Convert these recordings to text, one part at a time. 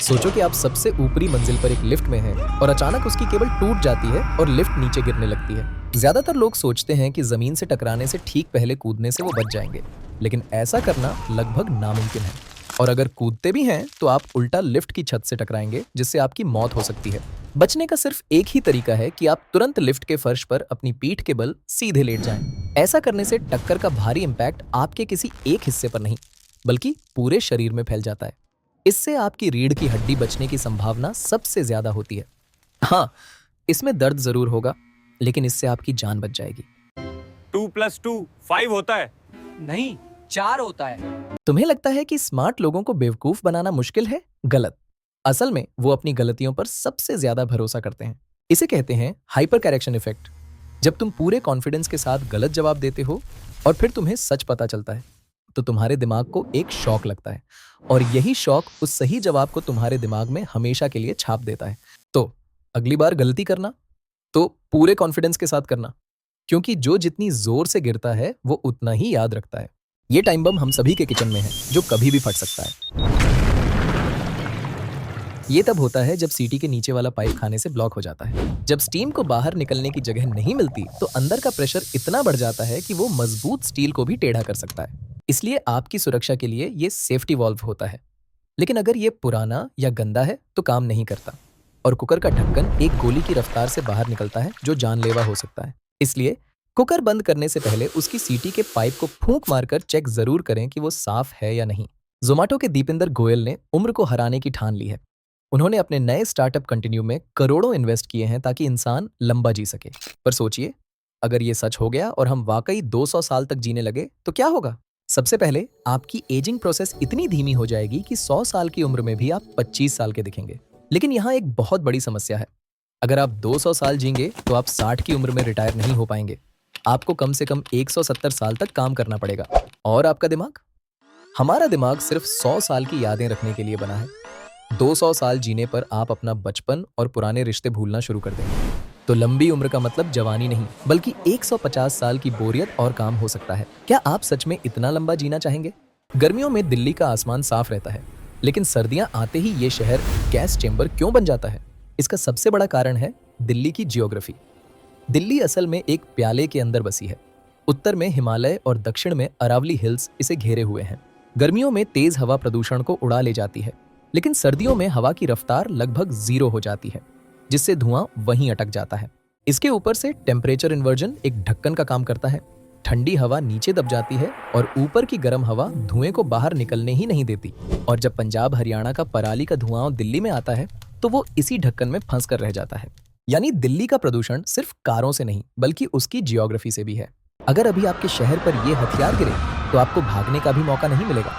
सोचो कि आप सबसे ऊपरी मंजिल पर एक लिफ्ट में हैं और अचानक उसकी केबल टूट जाती है और लिफ्ट नीचे गिरने लगती है। ज्यादातर लोग सोचते हैं कि जमीन से टकराने से ठीक पहले कूदने से वो बच जाएंगे, लेकिन ऐसा करना लगभग नामुमकिन है। और अगर कूदते भी हैं तो आप उल्टा लिफ्ट की छत से टकराएंगे, जिससे आपकी मौत हो सकती है। बचने का सिर्फ एक ही तरीका है कि आप तुरंत लिफ्ट के फर्श पर अपनी पीठ के बल सीधे लेट जाएं। ऐसा करने से टक्कर का भारी इम्पैक्ट आपके किसी एक हिस्से पर नहीं, बल्कि पूरे शरीर में फैल जाता है। इससे आपकी रीढ़ की हड्डी बचने की संभावना सबसे ज्यादा होती है। हाँ, इसमें दर्द जरूर होगा, लेकिन इससे आपकी जान बच जाएगी। 2+2 5 होता है। नहीं, 4 होता है। तुम्हें लगता है कि स्मार्ट लोगों को बेवकूफ बनाना मुश्किल है? गलत। असल में वो अपनी गलतियों पर सबसे ज्यादा भरोसा करते हैं। इसे कहते हैं हाइपर करेक्शन इफेक्ट। जब तुम पूरे कॉन्फिडेंस के साथ गलत जवाब देते हो और फिर तुम्हें सच पता चलता है, तो तुम्हारे दिमाग को एक शॉक लगता है, और यही शॉक उस सही जवाब को तुम्हारे दिमाग में हमेशा के लिए छाप देता है। तो अगली बार गलती करना तो पूरे कॉन्फिडेंस के साथ करना, क्योंकि जो जितनी जोर से गिरता है वो उतना ही याद रखता है। ये टाइम बम हम सभी के किचन में है, जो कभी भी फट सकता है। ये तब होता है जब सीटी के नीचे वाला पाइप खाने से ब्लॉक हो जाता है। जब स्टीम को बाहर निकलने की जगह नहीं मिलती तो अंदर का प्रेशर इतना बढ़ जाता है कि वो मजबूत स्टील को भी टेढ़ा कर सकता है। इसलिए आपकी सुरक्षा के लिए ये सेफ्टी वॉल्व होता है। लेकिन अगर ये पुराना या गंदा है तो काम नहीं करता, और कुकर का ढक्कन एक गोली की रफ्तार से बाहर निकलता है, जो जानलेवा हो सकता है। इसलिए कुकर बंद करने से पहले उसकी सीटी के पाइप को फूंक मारकर चेक जरूर करें कि वो साफ है या नहीं। जोमेटो के दीपिंदर गोयल ने उम्र को हराने की ठान ली है। उन्होंने अपने नए स्टार्टअप कंटिन्यू में करोड़ों इन्वेस्ट किए हैं ताकि इंसान लंबा जी सके। पर सोचिए, अगर ये सच हो गया और हम वाकई 200 साल तक जीने लगे तो क्या होगा? सबसे पहले आपकी एजिंग प्रोसेस इतनी धीमी हो जाएगी कि 100 साल की उम्र में भी आप 25 साल के दिखेंगे। लेकिन यहाँ एक बहुत बड़ी समस्या है। अगर आप 200 साल जींगे तो आप 60 की उम्र में रिटायर नहीं हो पाएंगे। आपको कम से कम 170 साल तक काम करना पड़ेगा। और आपका दिमाग? हमारा दिमाग सिर्फ 100 साल की यादें रखने के लिए बना है। 200 साल जीने पर आप अपना बचपन और पुराने रिश्ते भूलना शुरू कर देंगे। तो लंबी उम्र का मतलब जवानी नहीं, बल्कि 150 साल की बोरियत और काम हो सकता है। क्या आप सच में इतना लंबा जीना चाहेंगे? गर्मियों में दिल्ली का आसमान साफ रहता है, लेकिन सर्दियां आते ही ये शहर गैस चेंबर क्यों बन जाता है? इसका सबसे बड़ा कारण है दिल्ली की जियोग्राफी। दिल्ली असल में एक प्याले के अंदर बसी है। उत्तर में हिमालय और दक्षिण में अरावली हिल्स इसे घेरे हुए हैं। गर्मियों में तेज हवा प्रदूषण को उड़ा ले जाती है, लेकिन सर्दियों में हवा की रफ्तार लगभग 0 हो जाती है, जिससे धुआं वहीं अटक जाता है। इसके ऊपर से टेम्परेचर इन्वर्जन एक ढक्कन का काम करता है। ठंडी हवा नीचे दब जाती है और ऊपर की गर्म हवा धुएं को बाहर निकलने ही नहीं देती। और जब पंजाब हरियाणा का पराली का धुआं दिल्ली में आता है तो वो इसी ढक्कन में फंस कर रह जाता है। यानी दिल्ली का प्रदूषण सिर्फ कारों से नहीं, बल्कि उसकी जियोग्राफी से भी है। अगर अभी आपके शहर पर ये हथियार गिरे तो आपको भागने का भी मौका नहीं मिलेगा,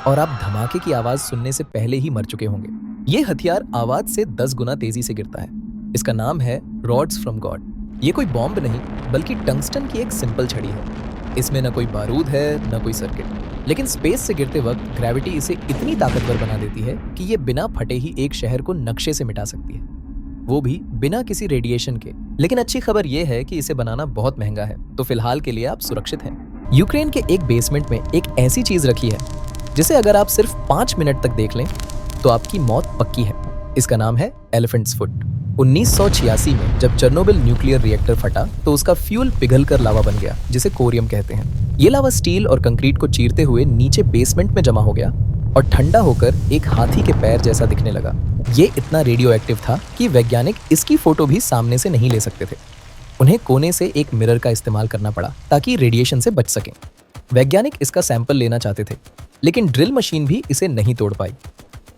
और आप धमाके की आवाज सुनने से पहले ही मर चुके होंगे। ये हथियार आवाज से 10 गुना तेजी से गिरता है। इसका नाम है रॉड्स फ्रॉम गॉड। ये कोई बॉम्ब नहीं, बल्कि टंगस्टन की एक सिंपल छड़ी है। इसमें न कोई बारूद है, न कोई सर्किट, लेकिन स्पेस से गिरते वक्त ग्रेविटी इसे इतनी ताकतवर बना देती है कि ये बिना फटे ही एक शहर को नक्शे से मिटा सकती है, वो भी बिना किसी रेडिएशन के। लेकिन अच्छी खबर यह है कि इसे बनाना बहुत महंगा है, तो फिलहाल के लिए आप सुरक्षित हैं। यूक्रेन के एक बेसमेंट में एक ऐसी चीज रखी है जिसे अगर आप सिर्फ 5 मिनट तक देख लें तो आपकी मौत पक्की है। इसका नाम है एलिफेंट्स फुट। 1986 में जब चेर्नोबिल न्यूक्लियर रिएक्टर फटा तो उसका फ्यूल पिघलकर लावा बन गया, जिसे कोरियम कहते हैं। ये लावा स्टील और कंक्रीट को चीरते हुए नीचे बेसमेंट में जमा हो गया और ठंडा होकर एक हाथी के पैर जैसा दिखने लगा। ये इतना रेडियो एक्टिव था कि वैज्ञानिक इसकी फोटो भी सामने से नहीं ले सकते थे। उन्हें कोने से एक मिरर का इस्तेमाल करना पड़ा ताकि रेडिएशन से बच सकें। वैज्ञानिक इसका सैंपल लेना चाहते थे, लेकिन ड्रिल मशीन भी इसे नहीं तोड़ पाई।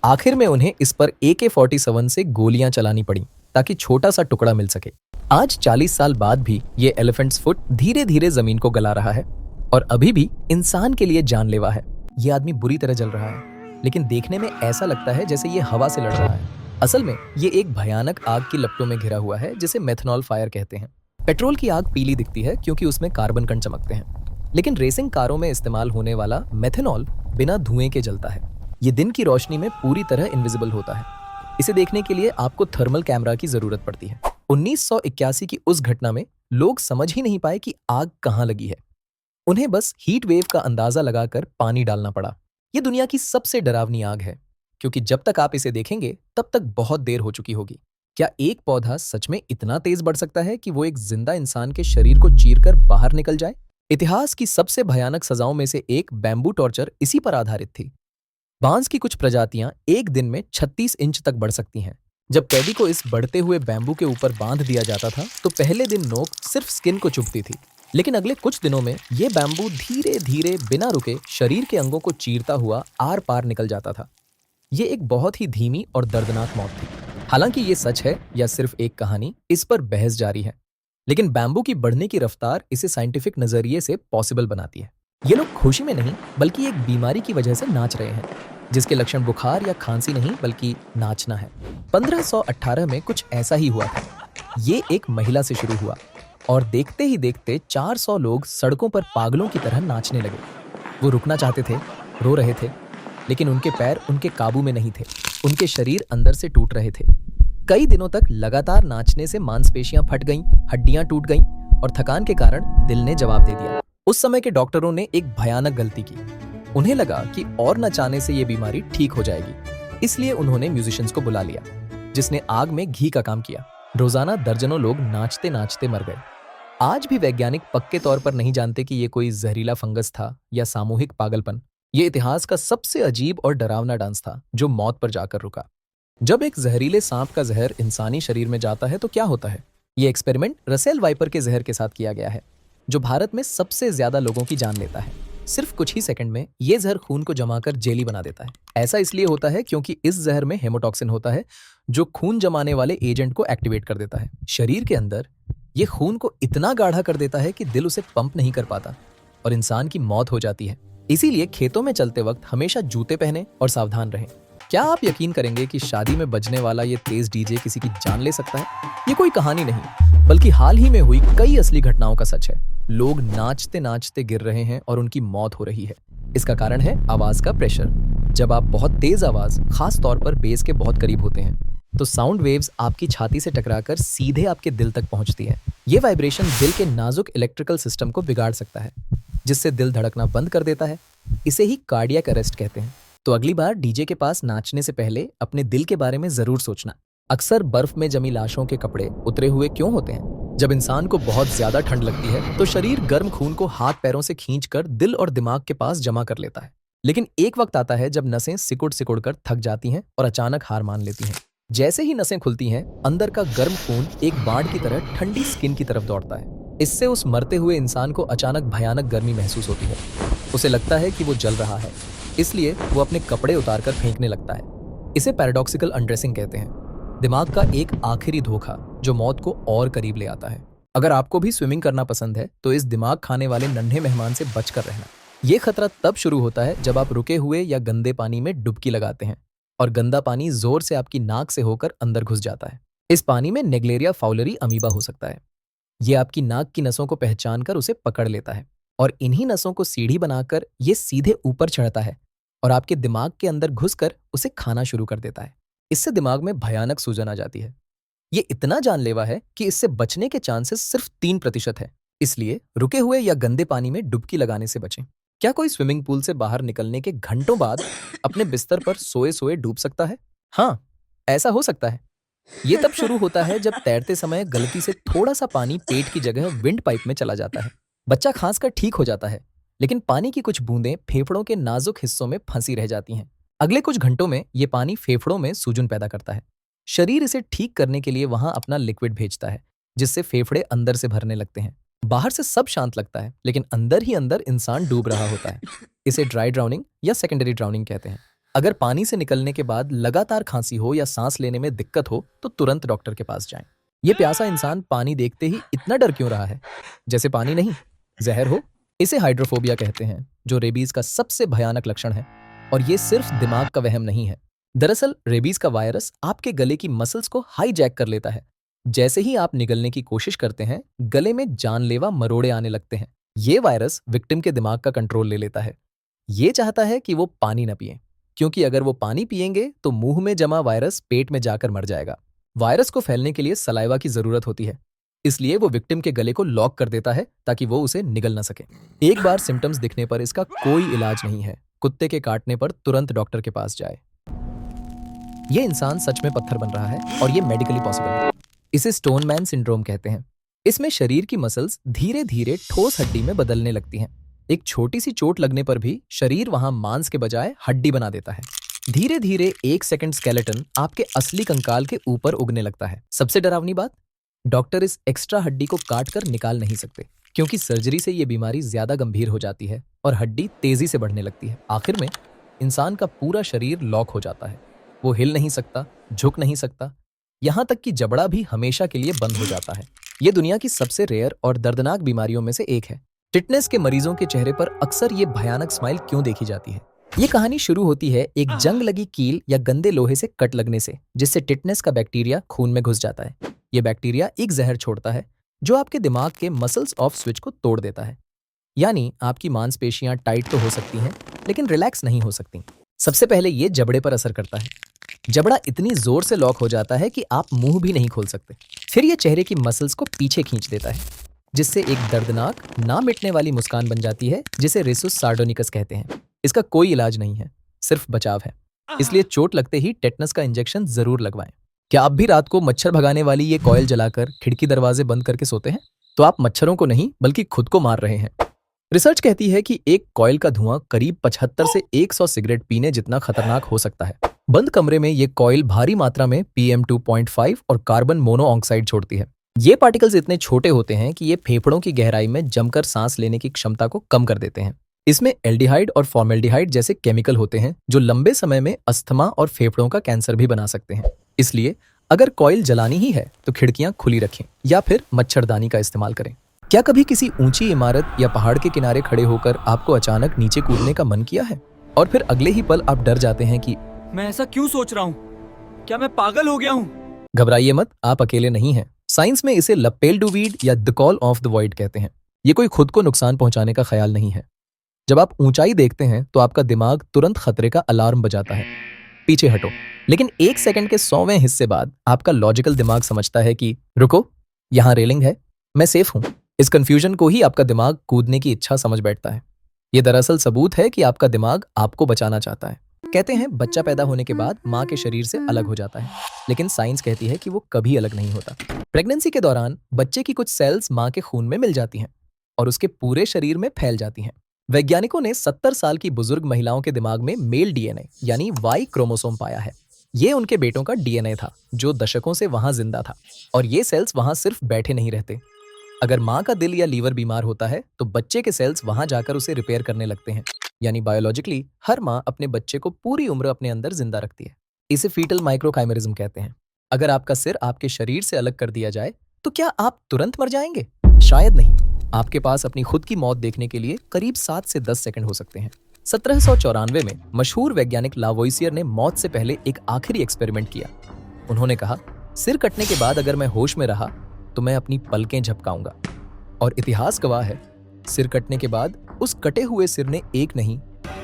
आखिर में उन्हें इस पर AK-47 से गोलियां चलानी पड़ी ताकि छोटा सा टुकड़ा मिल सके। आज 40 साल बाद भी ये एलिफेंट्स फुट धीरे धीरे जमीन को गला रहा है और अभी भी इंसान के लिए जानलेवा है। ये आदमी बुरी तरह जल रहा है, लेकिन देखने में ऐसा लगता है जैसे ये हवा से लड़ रहा है। असल में ये एक भयानक आग की लपटों में घिरा हुआ है, जिसे मेथनॉल फायर कहते हैं। पेट्रोल की आग पीली दिखती है क्योंकि उसमें कार्बन कण चमकते हैं, लेकिन रेसिंग कारों में इस्तेमाल होने वाला मेथनॉल बिना धुएं के जलता है। ये दिन की रोशनी में पूरी तरह इनविजिबल होता है। इसे देखने के लिए आपको थर्मल कैमरा की जरूरत पड़ती है। 1981 की उस घटना में लोग समझ ही नहीं पाए कि आग कहां लगी है। उन्हें बस हीट वेव का अंदाजा लगाकर पानी डालना पड़ा। ये दुनिया की सबसे डरावनी आग है। क्योंकि जब तक आप इसे देखेंगे तब तक बहुत देर हो चुकी होगी। क्या एक पौधा सच में इतना तेज बढ़ सकता है कि वो एक जिंदा इंसान के शरीर को चीरकर बाहर निकल जाए? इतिहास की सबसे भयानक सजाओं में से एक बैम्बू टॉर्चर इसी पर आधारित थी। बांस की कुछ प्रजातियां एक दिन में 36 इंच तक बढ़ सकती हैं। जब कैदी को इस बढ़ते हुए बैम्बू के ऊपर बांध दिया जाता था तो पहले दिन नोक सिर्फ स्किन को चुभती थी, लेकिन अगले कुछ दिनों में ये बैम्बू धीरे धीरे बिना रुके शरीर के अंगों को चीरता हुआ आर पार निकल जाता था। ये एक बहुत ही धीमी और दर्दनाक मौत थी। हालांकि ये सच है या सिर्फ एक कहानी, इस पर बहस जारी है, लेकिन बैम्बू की बढ़ने की रफ्तार इसे साइंटिफिक नजरिए से पॉसिबल बनाती है। ये लोग खुशी में नहीं बल्कि एक बीमारी की वजह से नाच रहे हैं, जिसके लक्षण बुखार या खांसी नहीं बल्कि नाचना है। 1518 में कुछ ऐसा ही हुआ था। ये एक महिला से शुरू हुआ और देखते ही देखते 400 लोग सड़कों पर पागलों की तरह नाचने लगे। वो रुकना चाहते थे, रो रहे थे, लेकिन उनके पैर उनके काबू में नहीं थे। उनके शरीर अंदर से टूट रहे थे। कई दिनों तक लगातार नाचने से मांसपेशियां फट गईं, हड्डियां टूट गईं और थकान के कारण दिल ने जवाब दे दिया। उस समय के डॉक्टरों ने एक भयानक गलती की। उन्हें लगा कि और नचाने से ये बीमारी ठीक हो जाएगी, इसलिए उन्होंने म्यूजिशियंस को बुला लिया, जिसने आग में घी का काम किया। रोजाना दर्जनों लोग नाचते नाचते मर गए। आज भी वैज्ञानिक पक्के तौर पर नहीं जानते कि ये कोई जहरीला फंगस था या सामूहिक पागलपन। ये इतिहास का सबसे अजीब और डरावना डांस था जो मौत पर जाकर रुका। जब एक जहरीले सांप का जहर इंसानी शरीर में जाता है तो क्या होता है? ये एक्सपेरिमेंट रसेल वाइपर के जहर के साथ किया गया है, जो भारत में सबसे ज्यादा लोगों की जान लेता है। सिर्फ कुछ ही सेकंड में ये जहर खून को जमाकर जेली बना देता है। ऐसा इसलिए होता है क्योंकि इस जहर में हेमोटॉक्सिन होता है, जो खून जमाने वाले एजेंट को एक्टिवेट कर देता है। शरीर के अंदर ये खून को इतना गाढ़ा कर देता है कि दिल उसे पंप नहीं कर पाता और इंसान की मौत हो जाती है। इसीलिए खेतों में चलते वक्त हमेशा जूते पहने और सावधान रहें। क्या आप यकीन करेंगे कि शादी में बजने वाला ये तेज डीजे किसी की जान ले सकता है? ये कोई कहानी नहीं, बल्कि हाल ही में हुई कई असली घटनाओं का सच है। लोग नाचते नाचते गिर रहे हैं और उनकी मौत हो रही है। इसका कारण है आवाज का प्रेशर। जब आप बहुत तेज आवाज, खास तौर पर बेस के बहुत करीब होते हैं, तो साउंड वेव्स आपकी छाती से टकराकर सीधे आपके दिल तक पहुंचती है। ये वाइब्रेशन दिल के नाजुक इलेक्ट्रिकल सिस्टम को बिगाड़ सकता है, जिससे दिल धड़कना बंद कर देता है। इसे ही कार्डियक अरेस्ट कहते हैं। तो अगली बार डीजे के पास नाचने से पहले अपने दिल के बारे में जरूर सोचना। अक्सर बर्फ में जमी लाशों के कपड़े उतरे हुए क्यों होते हैं? जब इंसान को बहुत ज्यादा ठंड लगती है तो शरीर गर्म खून को हाथ पैरों से खींचकर दिल और दिमाग के पास जमा कर लेता है। लेकिन एक वक्त आता है जब नसें सिकुड़ सिकुड़ कर थक जाती हैं और अचानक हार मान लेती हैं। जैसे ही नसें खुलती हैं, अंदर का गर्म खून एक बाढ़ की तरह ठंडी स्किन की तरफ दौड़ता है। इससे उस मरते हुए इंसान को अचानक भयानक गर्मी महसूस होती है। उसे लगता है कि वो जल रहा है, इसलिए वो अपने कपड़े उतारकर फेंकने लगता है। इसे पैराडॉक्सिकल अनड्रेसिंग कहते हैं, दिमाग का एक आखिरी धोखा जो मौत को और करीब ले आता है। अगर आपको भी स्विमिंग करना पसंद है तो इस दिमाग खाने वाले नन्हे मेहमान से बचकर रहना। ये खतरा तब शुरू होता है जब आप रुके हुए या गंदे पानी में डुबकी लगाते हैं और गंदा पानी जोर से आपकी नाक से होकर अंदर घुस जाता है। इस पानी में नेग्लेरिया फाउलरी अमीबा हो सकता है। ये आपकी नाक की नसों को पहचानकर उसे पकड़ लेता है और इन्हीं नसों को सीढ़ी बनाकर ये सीधे ऊपर चढ़ता है और आपके दिमाग के अंदर घुसकर उसे खाना शुरू कर देता है। इससे दिमाग में भयानक सूजन आ जाती है। ये इतना जानलेवा है कि इससे बचने के चांसेस सिर्फ 3% है। इसलिए रुके हुए या गंदे पानी में डुबकी लगाने से बचें। क्या कोई स्विमिंग पूल से बाहर निकलने के घंटों बाद अपने बिस्तर पर सोए सोए डूब सकता है? हाँ, ऐसा हो सकता है। ये तब शुरू होता है जब तैरते समय गलती से थोड़ा सा पानी पेट की जगह विंड पाइप में चला जाता है। बच्चा खांसकर ठीक हो जाता है, लेकिन पानी की कुछ बूंदें फेफड़ों के नाजुक हिस्सों में फंसी रह जाती हैं। अगले कुछ घंटों में ये पानी फेफड़ों में सूजन पैदा करता है। शरीर इसे ठीक करने के लिए वहां अपना लिक्विड भेजता है, जिससे फेफड़े अंदर से भरने लगते हैं। बाहर से सब शांत लगता है, लेकिन अंदर ही अंदर इंसान डूब रहा होता है। इसे ड्राई ड्राउनिंग या सेकेंडरी ड्राउनिंग कहते हैं। अगर पानी से निकलने के बाद लगातार खांसी हो या सांस लेने में दिक्कत हो तो तुरंत डॉक्टर के पास जाएं। ये प्यासा इंसान पानी देखते ही इतना डर क्यों रहा है? जैसे पानी नहीं, जहर हो। इसे हाइड्रोफोबिया कहते हैं, जो रेबीज का सबसे भयानक लक्षण है। और ये सिर्फ दिमाग का वहम नहीं है। दरअसल रेबीज का वायरस आपके गले की मसल्स को हाईजैक कर लेता है। जैसे ही आप निगलने की कोशिश करते हैं, गले में जानलेवा मरोड़े आने लगते हैं। ये वायरस विक्टिम के दिमाग का कंट्रोल ले लेता है। ये चाहता है कि वो पानी न पिए, क्योंकि अगर वो पानी पिएंगे तो मुंह में जमा वायरस पेट में जाकर मर जाएगा। वायरस को फैलने के लिए सलाइवा की जरूरत होती है, इसलिए वो विक्टिम के गले को लॉक कर देता है ताकि वो उसे निगल न सके। एक बार सिम्टम्स दिखने पर इसका कोई इलाज नहीं है। कुत्ते के काटने पर तुरंत डॉक्टर के पास जाए। ये इंसान सच में पत्थर बन रहा है और ये मेडिकली पॉसिबल है। इसे स्टोन मैन सिंड्रोम कहते हैं। इसमें शरीर की मसल्स धीरे धीरे ठोस हड्डी में बदलने लगती हैं। एक छोटी सी चोट लगने पर भी शरीर वहां मांस के बजाय हड्डी बना देता है। धीरे धीरे 1 सेकंड स्केलेटन आपके असली कंकाल के ऊपर उगने लगता है। सबसे डरावनी बात, डॉक्टर इस एक्स्ट्रा हड्डी को काट कर निकाल नहीं सकते, क्योंकि सर्जरी से ये बीमारी ज्यादा गंभीर हो जाती है और हड्डी तेजी से बढ़ने लगती है। आखिर में इंसान का पूरा शरीर लॉक हो जाता है। वो हिल नहीं सकता, झुक नहीं सकता, यहाँ तक कि जबड़ा भी हमेशा के लिए बंद हो जाता है। ये दुनिया की सबसे रेयर और दर्दनाक बीमारियों में से एक है। टिटनेस के मरीजों के चेहरे पर अक्सर ये भयानक स्माइल क्यों देखी जाती है? ये कहानी शुरू होती है एक जंग लगी कील या गंदे लोहे से कट लगने से, जिससे टिटनेस का बैक्टीरिया खून में घुस जाता है। ये बैक्टीरिया एक जहर छोड़ता है जो आपके दिमाग के मसल्स ऑफ स्विच को तोड़ देता है। यानी आपकी मांसपेशियां टाइट तो हो सकती हैं, लेकिन रिलैक्स नहीं हो सकती। सबसे पहले ये जबड़े पर असर करता है। जबड़ा इतनी जोर से लॉक हो जाता है कि आप मुंह भी नहीं खोल सकते। फिर ये चेहरे की मसल्स को पीछे खींच देता है, जिससे एक दर्दनाक ना मिटने वाली मुस्कान बन जाती है, जिसे रेसुस सार्डोनिकस कहते हैं। इसका कोई इलाज नहीं है, सिर्फ बचाव है। इसलिए चोट लगते ही टेटनस का इंजेक्शन जरूर लगवाएं। क्या आप भी रात को मच्छर भगाने वाली ये कॉइल जलाकर खिड़की दरवाजे बंद करके सोते हैं? तो आप मच्छरों को नहीं बल्कि खुद को मार रहे हैं। रिसर्च कहती है कि एक कॉइल का धुआं करीब 75 से 100 सिगरेट पीने जितना खतरनाक हो सकता है। बंद कमरे में ये कॉइल भारी मात्रा में PM2.5 और कार्बन मोनोऑक्साइड छोड़ती है। ये पार्टिकल्स इतने छोटे होते हैं कि ये फेफड़ों की गहराई में जमकर सांस लेने की क्षमता को कम कर देते हैं। इसमें एल्डिहाइड और फॉर्मेल्डिहाइड जैसे केमिकल होते हैं जो लंबे समय में अस्थमा और फेफड़ों का कैंसर भी बना सकते हैं। इसलिए अगर कॉइल जलानी ही है तो खिड़कियां खुली रखें या फिर मच्छरदानी का इस्तेमाल करें। क्या कभी किसी ऊंची इमारत या पहाड़ के किनारे खड़े होकर आपको अचानक नीचे कूदने का मन किया है और फिर अगले ही पल आप डर जाते हैं कि मैं ऐसा क्यों सोच रहा हूँ? क्या मैं पागल हो गया हूँ? घबराइए मत, आप अकेले नहीं हैं। साइंस में इसे लपेल्डुवीड या the call of the void कहते हैं। ये कोई खुद को नुकसान पहुंचाने का ख्याल नहीं है। जब आप ऊंचाई देखते हैं तो आपका दिमाग तुरंत खतरे का अलार्म बजाता है, पीछे हटो। लेकिन 1 सेकंड के 100वें हिस्से बाद आपका लॉजिकल दिमाग समझता है कि रुको, यहाँ रेलिंग है, मैं सेफ हूं। इस कंफ्यूजन को ही आपका दिमाग कूदने की इच्छा समझ बैठता है। ये दरअसल सबूत है कि आपका दिमाग आपको बचाना चाहता है। कहते हैं बच्चा पैदा होने के बाद माँ के शरीर से अलग हो जाता है, लेकिन साइंस कहती है कि वो कभी अलग नहीं होता। प्रेगनेंसी के दौरान बच्चे की कुछ सेल्स माँ के खून में मिल जाती हैं और उसके पूरे शरीर में फैल जाती हैं। वैज्ञानिकों ने 70 साल की बुजुर्ग महिलाओं के दिमाग में मेल DNA यानी Y क्रोमोसोम पाया है। ये उनके बेटों का DNA था जो दशकों से वहां जिंदा था, और ये सेल्स वहां सिर्फ बैठे नहीं रहते। अगर माँ का दिल या लीवर बीमार होता है तो बच्चे के सेल्स वहां जाकर उसे रिपेयर करने लगते हैं। यानी बायोलॉजिकली हर माँ अपने बच्चे को पूरी उम्र अपने अंदर जिंदा रखती है। इसे फीटल माइक्रोकाइमेरिज्म कहते हैं। अगर आपका सिर आपके शरीर से अलग कर दिया जाए तो क्या आप तुरंत मर जाएंगे? शायद नहीं। आपके पास अपनी खुद की मौत देखने के लिए करीब 7 से 10 सेकंड हो सकते हैं। 1794 में मशहूर वैज्ञानिक लावोइसियर ने मौत से पहले एक आखिरी एक्सपेरिमेंट किया। उन्होंने कहा, सिर कटने के बाद अगर मैं होश में रहा तो मैं अपनी पलकें झपकाऊंगा। और इतिहास गवाह है, सिर कटने के बाद उस कटे हुए सिर ने एक नहीं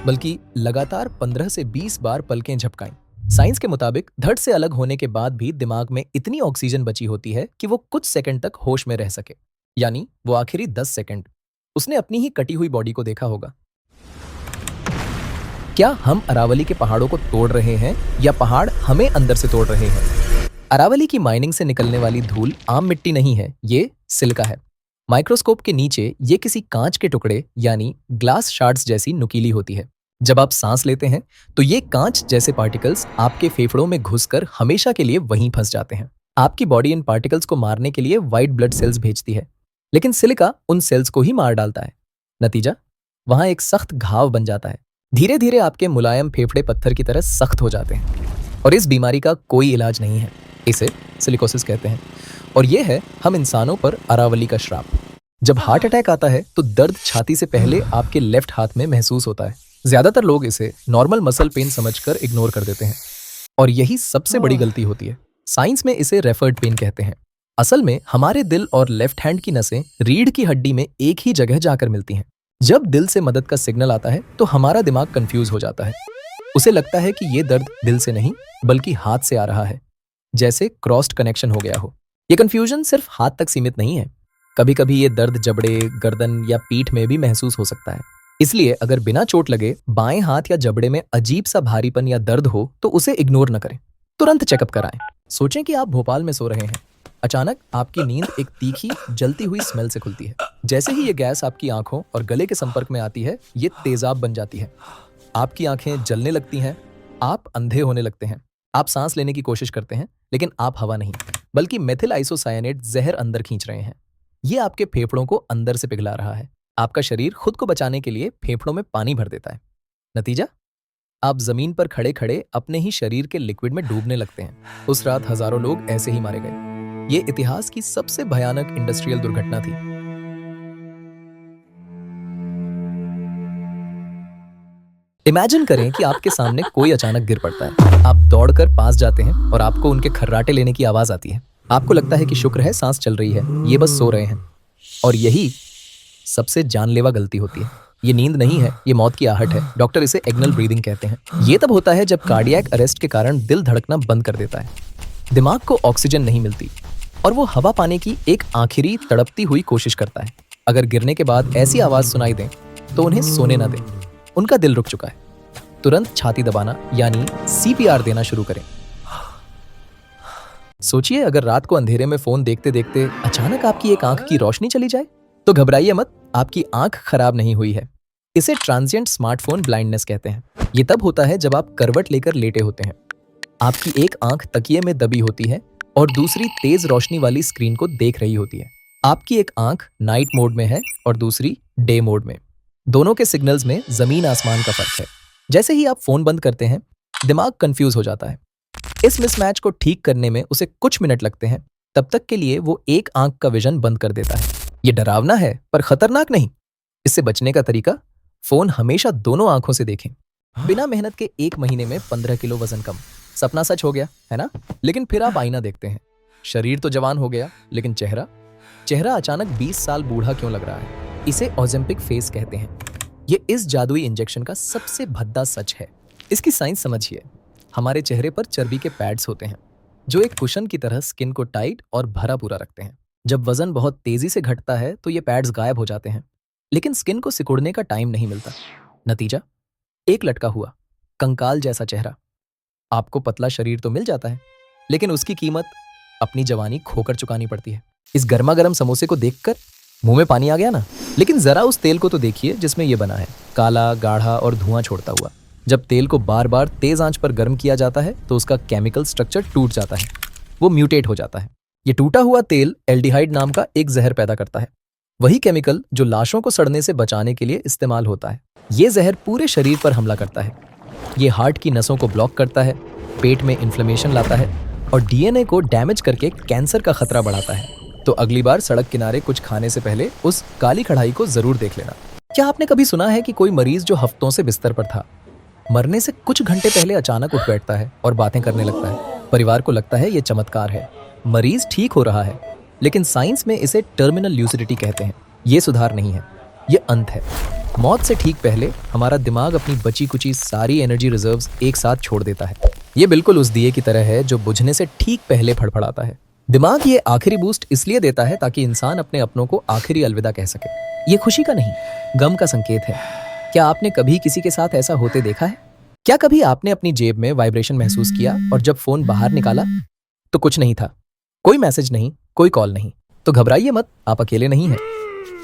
बल्कि लगातार 15 से 20 बार पलकें झपकाईं। साइंस के मुताबिक धड़ से अलग होने के बाद भी दिमाग में इतनी ऑक्सीजन बची होती है कि वो कुछ सेकंड तक होश में रह सके। यानी वो आखिरी 10 सेकंड उसने अपनी ही कटी हुई बॉडी को देखा होगा। क्या हम अरावली के पहाड़ों को तोड़ रहे हैं या पहाड़ हमें अंदर से तोड़ रहे हैं? अरावली की माइनिंग से निकलने वाली धूल आम मिट्टी नहीं है, ये सिलिका है। माइक्रोस्कोप के नीचे ये किसी कांच के टुकड़े यानी ग्लास शार्ड्स जैसी नुकीली होती है। जब आप सांस लेते हैं तो ये कांच जैसे पार्टिकल्स आपके फेफड़ों में घुसकर हमेशा के लिए वहीं फंस जाते हैं। आपकी बॉडी इन पार्टिकल्स को मारने के लिए व्हाइट ब्लड सेल्स भेजती है, लेकिन सिलिका उन सेल्स को ही मार डालता है। नतीजा, वहां एक सख्त घाव बन जाता है। धीरे धीरे आपके मुलायम फेफड़े पत्थर की तरह सख्त हो जाते हैं और इस बीमारी का कोई इलाज नहीं है। इसे सिलिकोसिस कहते हैं और ये है हम इंसानों पर अरावली का श्राप। जब हार्ट अटैक आता है तो दर्द छाती से पहले आपके लेफ्ट हाथ में महसूस होता है। ज्यादातर लोग इसे नॉर्मल मसल पेन समझकर इग्नोर कर देते हैं और यही सबसे बड़ी गलती होती है। साइंस में इसे रेफर्ड पेन कहते हैं। असल में हमारे दिल और लेफ्ट हैंड की नसें रीढ़ की हड्डी में एक ही जगह जाकर मिलती हैं। जब दिल से मदद का सिग्नल आता है तो हमारा दिमाग कंफ्यूज हो जाता है। उसे लगता है कि ये दर्द दिल से नहीं बल्कि हाथ से आ रहा है, जैसे क्रॉस्ड कनेक्शन हो गया हो। ये कंफ्यूजन सिर्फ हाथ तक सीमित नहीं है, कभी कभी ये दर्द जबड़े, गर्दन या पीठ में भी महसूस हो सकता है। इसलिए अगर बिना चोट लगे बाएं हाथ या जबड़े में अजीब सा भारीपन या दर्द हो तो उसे इग्नोर न करें। तुरंत चेकअप कराएं। सोचें कि आप भोपाल में सो रहे हैं। अचानक आपकी नींद एक तीखी जलती हुई स्मेल से खुलती है। जैसे ही ये गैस आपकी आंखों और गले के संपर्क में आती है, ये तेजाब बन जाती है। आपकी आंखें जलने लगती हैं, आप अंधे होने लगते हैं। आप सांस लेने की कोशिश करते हैं, लेकिन आप हवा नहीं, बल्कि मेथिल आइसोसाइनेट जहर अंदर खींच रहे हैं। ये आपके फेफड़ों को अंदर से पिघला रहा है। आपका शरीर खुद को बचाने के लिए फेफड़ों में पानी भर देता है। नतीजा, आप जमीन पर खड़े खड़े अपने ही शरीर के लिक्विड में डूबने लगते हैं। उस रात हजारों लोग ऐसे ही मारे गए। ये इतिहास की सबसे भयानक इंडस्ट्रियल दुर्घटना थी। इमेजिन करें कि आपके सामने कोई अचानक गिर पड़ता है। आप दौड़कर पास जाते हैं और आपको उनके खर्राटे लेने की आवाज आती है। आपको लगता है कि शुक्र है सांस चल रही है, ये बस सो रहे हैं। और यही सबसे जानलेवा गलती होती है। ये नींद नहीं है, ये मौत की आहट है। डॉक्टर इसे एग्नल ब्रीदिंग कहते हैं। ये तब होता है जब कार्डियक अरेस्ट के कारण दिल धड़कना बंद कर देता है, दिमाग को ऑक्सीजन नहीं मिलती और वो हवा पाने की एक आखिरी तड़पती हुई कोशिश करता है। अगर गिरने के बाद ऐसी आवाज सुनाई दें तो उन्हें सोने ना दें, उनका दिल रुक चुका है। तुरंत छाती दबाना यानी CPR देना शुरू करें। सोचिए, अगर रात को अंधेरे में फोन देखते देखते अचानक आपकी एक आंख की रोशनी चली जाए, तो घबराइए मत, आपकी आंख खराब नहीं हुई है। इसे ट्रांजिएंट स्मार्टफोन ब्लाइंडनेस कहते हैं। ये तब होता है जब आप करवट लेकर लेटे होते हैं। आपकी एक आंख तकिए में दबी होती है और दूसरी तेज रोशनी वाली स्क्रीन को देख रही होती है। आपकी एक आंख नाइट मोड में है और दूसरी डे मोड में। दोनों के सिग्नल्स में जमीन आसमान का फर्क है। जैसे ही आप फोन बंद करते हैं, दिमाग कंफ्यूज हो जाता है। इस मिसमैच को ठीक करने में उसे कुछ मिनट लगते हैं। तब तक के लिए वो एक आंख का विजन बंद कर देता है। ये डरावना है पर खतरनाक नहीं। इससे बचने का तरीका, फोन हमेशा दोनों आंखों से देखें। बिना मेहनत के 1 महीने में 15 किलो वजन कम। सपना सच हो गया है ना? लेकिन फिर आप आईना देखते हैं, शरीर तो जवान हो गया, लेकिन चेहरा अचानक 20 साल बूढ़ा क्यों लग रहा है? इसे ओजेम्पिक फेस कहते हैं। ये इस जादुई इंजेक्शन का सबसे भद्दा सच है। इसकी साइंस समझिए। हमारे चेहरे पर चर्बी के पैड्स होते हैं जो एक कुशन की तरह स्किन को टाइट और भरा पूरा रखते हैं। जब वजन बहुत तेजी से घटता है तो ये पैड्स गायब हो जाते हैं, लेकिन स्किन को सिकुड़ने का टाइम नहीं मिलता। नतीजा, एक लटका हुआ कंकाल जैसा चेहरा। आपको पतला शरीर तो मिल जाता है, लेकिन उसकी कीमत अपनी जवानी खोकर चुकानी पड़ती है। इस गर्मा गर्म समोसे को देखकर मुंह में पानी आ गया ना? लेकिन जरा उस तेल को तो देखिए जिसमें यह बना है, काला, गाढ़ा और धुआं छोड़ता हुआ। जब तेल को बार बार तेज आंच पर गर्म किया जाता है तो उसका केमिकल स्ट्रक्चर टूट जाता है, वो म्यूटेट हो जाता है। ये टूटा हुआ तेल एल्डिहाइड नाम का एक जहर पैदा करता है, वही केमिकल जो लाशों को सड़ने से बचाने के लिए इस्तेमाल होता है। ये जहर पूरे शरीर पर हमला करता है। ये हार्ट की नसों को ब्लॉक करता है, पेट में इन्फ्लेमेशन लाता है और DNA को डैमेज करके कैंसर का खतरा बढ़ाता है। तो अगली बार सड़क किनारे कुछ खाने से पहले उस काली कढ़ाई को जरूर देख लेना। क्या आपने कभी सुना है कि कोई मरीज जो हफ्तों से बिस्तर पर था, मरने से कुछ घंटे पहले अचानक उठ बैठता है और बातें करने लगता है? परिवार को लगता है ये चमत्कार है, मरीज ठीक हो रहा है, लेकिन साइंस में इसे टर्मिनल ल्यूसिडिटी कहते हैं। ये सुधार नहीं है, ये अंत है। मौत से ठीक पहले हमारा दिमाग अपनी बची कुची सारी एनर्जी रिजर्व्स एक साथ छोड़ देता है। ये बिल्कुल उस दिए की तरह है जो बुझने से ठीक पहले फड़फड़ाता है। दिमाग ये आखिरी बूस्ट इसलिए देता है ताकि इंसान अपने अपनों को आखिरी अलविदा कह सके। ये खुशी का नहीं, गम का संकेत है। क्या आपने कभी किसी के साथ ऐसा होते देखा है? क्या कभी आपने अपनी जेब में वाइब्रेशन महसूस किया और जब फोन बाहर निकाला तो कुछ नहीं था, कोई मैसेज नहीं, कोई कॉल नहीं? तो घबराइए मत, आप अकेले नहीं हैं।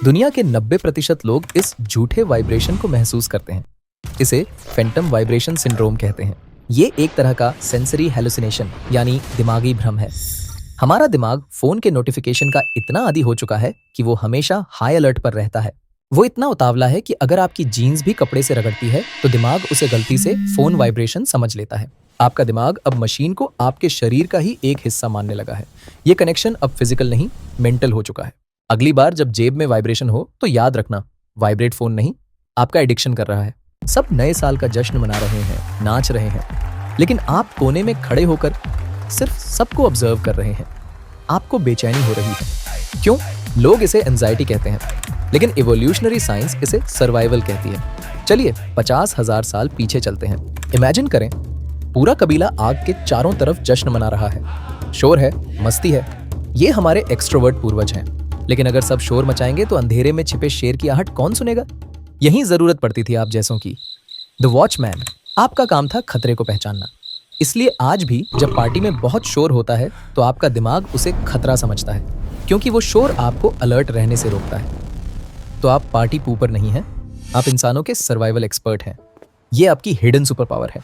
दुनिया के 90% लोग इस झूठे वाइब्रेशन को महसूस करते हैं। इसे फैंटम वाइब्रेशन सिंड्रोम कहते हैं। ये एक तरह का सेंसरी हेलुसिनेशन यानी दिमागी भ्रम है। हमारा दिमाग फोन के नोटिफिकेशन का इतना आदी हो चुका है कि वो हमेशा हाई अलर्ट पर रहता है। वो इतना उतावला है कि अगर आपकी जीन्स भी कपड़े से रगड़ती है तो दिमाग उसे गलती से फोन वाइब्रेशन समझ लेता है। आपका दिमाग अब मशीन को आपके शरीर का ही एक हिस्सा मानने लगा है। ये कनेक्शन अब फिजिकल नहीं, मेंटल हो चुका है। अगली बार जब जेब में वाइब्रेशन हो तो याद रखना, वाइब्रेट फोन नहीं, आपका एडिक्शन कर रहा है। सब नए साल का जश्न मना रहे हैं, नाच रहे हैं, लेकिन आप कोने में खड़े होकर सिर्फ सबको ऑब्जर्व कर रहे हैं। आपको बेचैनी हो रही है। क्यों? लोग इसे एंजाइटी कहते हैं, लेकिन इवोल्यूशनरी साइंस इसे सर्वाइवल कहती है। चलिए 50,000 साल पीछे चलते हैं। इमेजिन करें, पूरा कबीला आग के चारों तरफ जश्न मना रहा है, शोर है, मस्ती है। ये हमारे एक्सट्रोवर्ट पूर्वज हैं। लेकिन अगर सब शोर मचाएंगे तो अंधेरे में छिपे शेर की आहट कौन सुनेगा? यही जरूरत पड़ती थी आप जैसों की। द वॉचमैन, आपका काम था खतरे को पहचानना। इसलिए आज भी जब पार्टी में बहुत शोर होता है तो आपका दिमाग उसे खतरा समझता है, क्योंकि वो शोर आपको अलर्ट रहने से रोकता है। तो आप पार्टी पूपर नहीं हैं, आप इंसानों के सर्वाइवल एक्सपर्ट हैं। ये आपकी हिडन सुपर पावर है।